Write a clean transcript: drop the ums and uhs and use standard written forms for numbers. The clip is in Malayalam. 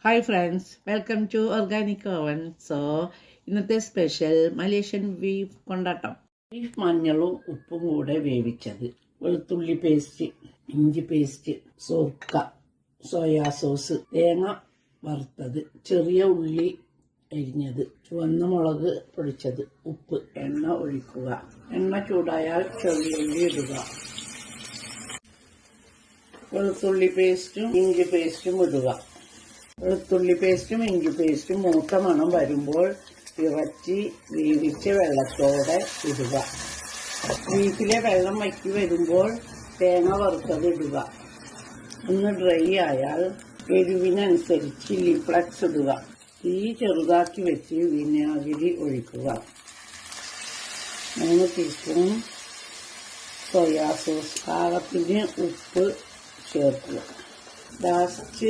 Hi friends, welcome to organic oven. ഇന്നത്തെ സ്പെഷ്യൽ മലേഷ്യൻ ബീഫ് കൊണ്ടാട്ടം. ബീഫ് മഞ്ഞളും ഉപ്പും കൂടെ വേവിച്ചത്, വെളുത്തുള്ളി പേസ്റ്റ്, ഇഞ്ചി പേസ്റ്റ്, സോർക്ക, സോയാ സോസ്, തേങ്ങ വറുത്തത്, ചെറിയ ഉള്ളി അരിഞ്ഞത്, ചുവന്ന മുളക് പൊടിച്ചത്, ഉപ്പ്, എണ്ണ ഒഴിക്കുക. എണ്ണ ചൂടായാൽ ചെറിയ ഉള്ളി ഇടുക. വെളുത്തുള്ളി പേസ്റ്റും ഇഞ്ചി പേസ്റ്റും ഇടുക. വെളുത്തുള്ളി പേസ്റ്റും ഇഞ്ചി പേസ്റ്റും മൂത്ത മണം വരുമ്പോൾ ഇറച്ചി വേവിച്ച വെള്ളത്തോടെ ഇടുക. ബീഫിലെ വെള്ളം വറ്റി വരുമ്പോൾ തേങ്ങ വറുത്തത് ഇടുക. ഒന്ന് ഡ്രൈ ആയാൽ എരിവിനനുസരിച്ച് ചില്ലി ഫ്ലക്സ് ഇടുക. തീ ചെറുതാക്കി വെച്ച് വിനാഗിരി ഒഴിക്കുക. 3 ടീസ്പൂൺ സോയാ സോസ്, പാകത്തിന് ഉപ്പ് ചേർക്കുക. ലാസ്റ്റ്